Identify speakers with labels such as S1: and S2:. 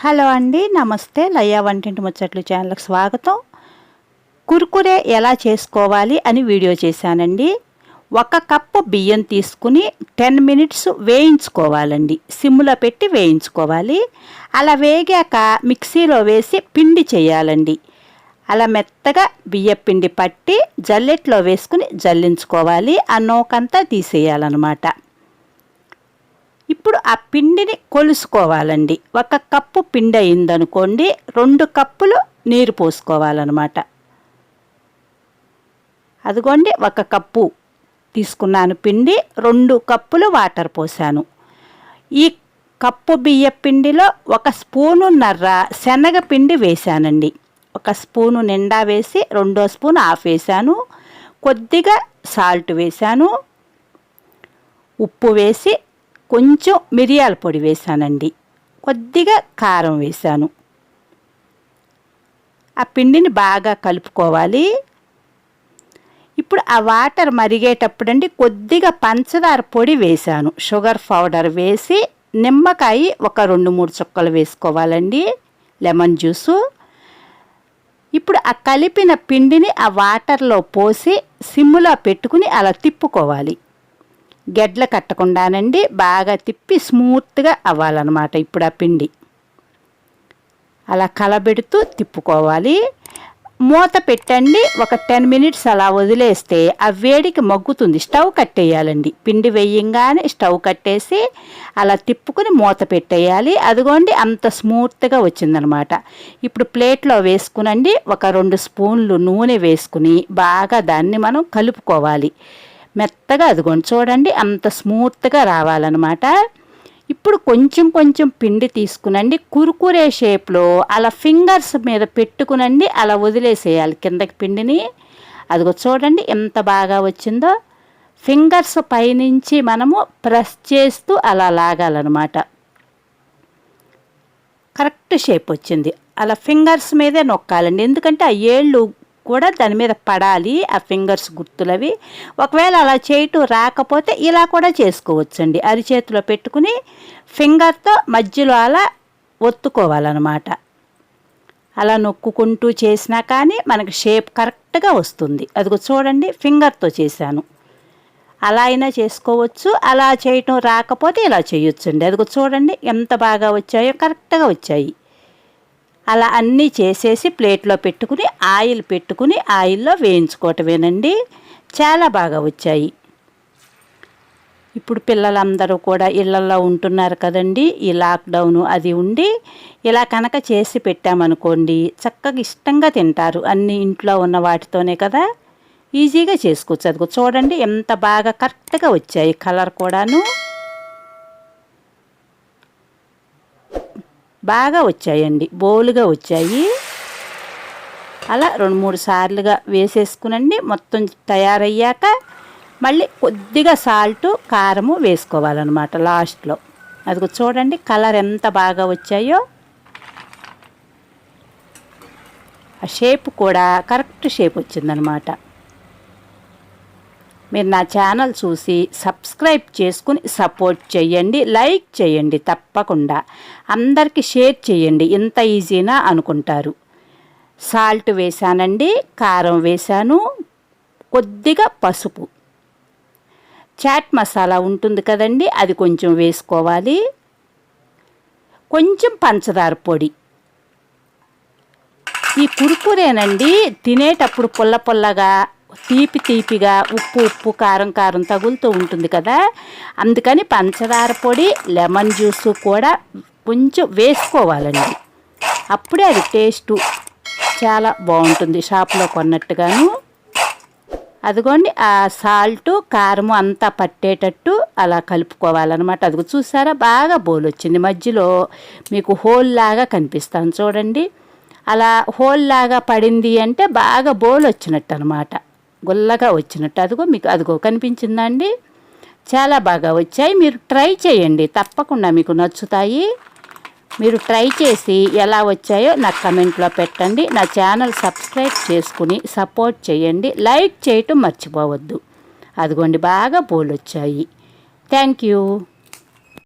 S1: Hello అండి, నమస్తే. లయ్యా వంటింటి ముచ్చట్లు ఛానల్కి స్వాగతం. కుర్కురే ఎలా చేసుకోవాలి అని వీడియో చేశానండి. 1 కప్పు బియ్యం తీసుకుని 10 మినిట్స్ వేయించుకోవాలండి. సిమ్లో పెట్టి వేయించుకోవాలి. అలా వేగాక మిక్సీలో వేసి పిండి చేయాలండి. అలా మెత్తగా బియ్య పిండి పట్టి జల్లెట్లో వేసుకుని జల్లించుకోవాలి. ఆ నూకంతా తీసేయాలన్నమాట. ఇప్పుడు ఆ పిండిని కొలుసుకోవాలండి. 1 కప్పు పిండి అయిందనుకోండి, 2 కప్పులు నీరు పోసుకోవాలన్నమాట. అదిగోండి, 1 కప్పు తీసుకున్నాను పిండి, 2 కప్పులు వాటర్ పోసాను. ఈ కప్పు బియ్య పిండిలో 1 స్పూనున్నర శనగపిండి వేశానండి. 1 స్పూను నిండా వేసి 2వ స్పూన్ ఆఫ్ వేశాను. కొద్దిగా సాల్ట్ వేశాను. ఉప్పు వేసి కొంచెం మిరియాల పొడి వేశానండి. కొద్దిగా కారం వేశాను. ఆ పిండిని బాగా కలుపుకోవాలి. ఇప్పుడు ఆ వాటర్ మరిగేటప్పుడండి కొద్దిగా పంచదార పొడి వేశాను. షుగర్ పౌడర్ వేసి నిమ్మకాయ ఒక 2-3 చుక్కలు వేసుకోవాలండి, లెమన్ జ్యూసు. ఇప్పుడు ఆ కలిపిన పిండిని ఆ వాటర్లో పోసి సిమ్లో పెట్టుకుని అలా తిప్పుకోవాలి. గెడ్ల కట్టకుండానండి, బాగా తిప్పి స్మూత్గా అవ్వాలన్నమాట. ఇప్పుడు ఆ పిండి అలా కలబెడుతూ తిప్పుకోవాలి. మూత పెట్టండి. ఒక 10 మినిట్స్ అలా వదిలేస్తే ఆ వేడికి మగ్గుతుంది. స్టవ్ కట్టేయాలండి. పిండి వేయంగానే స్టవ్ కట్టేసి అలా తిప్పుకుని మూత పెట్టేయాలి. అదిగోండి, అంత స్మూత్గా వచ్చిందనమాట. ఇప్పుడు ప్లేట్లో వేసుకునండి, ఒక 2 స్పూన్లు నూనె వేసుకుని బాగా దాన్ని మనం కలుపుకోవాలి. మెత్తగా అదిగోండి, చూడండి అంత స్మూత్గా రావాలన్నమాట. ఇప్పుడు కొంచెం కొంచెం పిండి తీసుకునండి, కురుకురే షేప్లో అలా ఫింగర్స్ మీద పెట్టుకునండి, అలా వదిలేసేయాలి కిందకి పిండిని. అదిగో చూడండి ఎంత బాగా వచ్చిందో. ఫింగర్స్ పైనుంచి మనము ప్రెస్ చేస్తూ అలా లాగాలన్నమాట. కరెక్ట్ షేప్ వచ్చింది. అలా ఫింగర్స్ మీదే నొక్కాలండి, ఎందుకంటే ఆ ఏళ్ళు కూడా దాని మీద పడాలి, ఆ ఫింగర్స్ గుర్తులవి. ఒకవేళ అలా చేయటం రాకపోతే ఇలా కూడా చేసుకోవచ్చండి. అరిచేతిలో పెట్టుకుని ఫింగర్తో మధ్యలో అలా ఒత్తుకోవాలన్నమాట. అలా నొక్కుంటూ చేసినా కానీ మనకి షేప్ కరెక్ట్గా వస్తుంది. అదిగో చూడండి, ఫింగర్తో చేశాను. అలా అయినా చేసుకోవచ్చు. అలా చేయటం రాకపోతే ఇలా చేయొచ్చండి. అదిగో చూడండి ఎంత బాగా వచ్చాయో, కరెక్ట్గా వచ్చాయి. అలా అన్నీ చేసేసి ప్లేట్లో పెట్టుకుని ఆయిల్ పెట్టుకుని ఆయిల్లో వేయించుకోవటమేనండి. చాలా బాగా వచ్చాయి. ఇప్పుడు పిల్లలందరూ కూడా ఇళ్లల్లో ఉంటున్నారు కదండి, ఈ లాక్డౌను అది ఉండి ఇలా కనుక చేసి పెట్టామనుకోండి, చక్కగా ఇష్టంగా తింటారు. అన్నీ ఇంట్లో ఉన్న వాటితోనే కదా, ఈజీగా చేసుకోవచ్చు. అదిగో చూడండి ఎంత బాగా కరెక్ట్గా వచ్చాయి. కలర్ కూడాను బాగా వచ్చాయండి, బోలుగా వచ్చాయి. అలా 2-3 సార్లుగా వేసేసుకునండి. మొత్తం తయారయ్యాక మళ్ళీ కొద్దిగా సాల్టు కారము వేసుకోవాలన్నమాట లాస్ట్లో. అదిగో చూడండి కలర్ ఎంత బాగా వచ్చాయో. ఆ షేప్ కూడా కరెక్ట్ షేప్ వచ్చిందనమాట. మీరు నా ఛానల్ చూసి సబ్స్క్రైబ్ చేసుకుని సపోర్ట్ చేయండి, లైక్ చేయండి తప్పకుండా. అందరికీ షేర్ చేయండి. ఇంత ఈజీనా అనుకుంటారు. సాల్ట్ వేసానండి, కారం వేసాను, కొద్దిగా పసుపు, చాట్ మసాలా ఉంటుంది కదండి, అది కొంచెం వేసుకోవాలి, కొంచెం పంచదార పొడి. ఈ కురుకురేనండి తినేటప్పుడు పుల్ల పుల్లగా, తీపి తీపిగా, ఉప్పు ఉప్పు, కారం కారం తగులుతూ ఉంటుంది కదా, అందుకని పంచదార పొడి, లెమన్ జ్యూసు కూడా కొంచెం వేసుకోవాలండి. అప్పుడే అది టేస్టు చాలా బాగుంటుంది, షాప్లో కొన్నట్టుగాను. అదిగోండి ఆ సాల్టు కారము అంతా పట్టేటట్టు అలా కలుపుకోవాలన్నమాట. అదిగో చూసారా బాగా బోల్ వచ్చింది. మధ్యలో మీకు హోల్ లాగా కనిపిస్తాను చూడండి. అలా హోల్ లాగా పడింది అంటే బాగా బోల్ వచ్చినట్టు అనమాట, గుల్లగా వచ్చినట్టు. అదిగో మీకు అదిగో కనిపించిందా అండి, చాలా బాగా వచ్చాయి. మీరు ట్రై చేయండి, తప్పకుండా మీకు నచ్చుతాయి. మీరు ట్రై చేసి ఎలా వచ్చాయో నాకు కమెంట్లో పెట్టండి. నా ఛానల్ సబ్స్క్రైబ్ చేసుకుని సపోర్ట్ చేయండి, లైక్ చేయటం మర్చిపోవద్దు. అదిగోండి బాగా బోల్ వచ్చాయి. Thank you.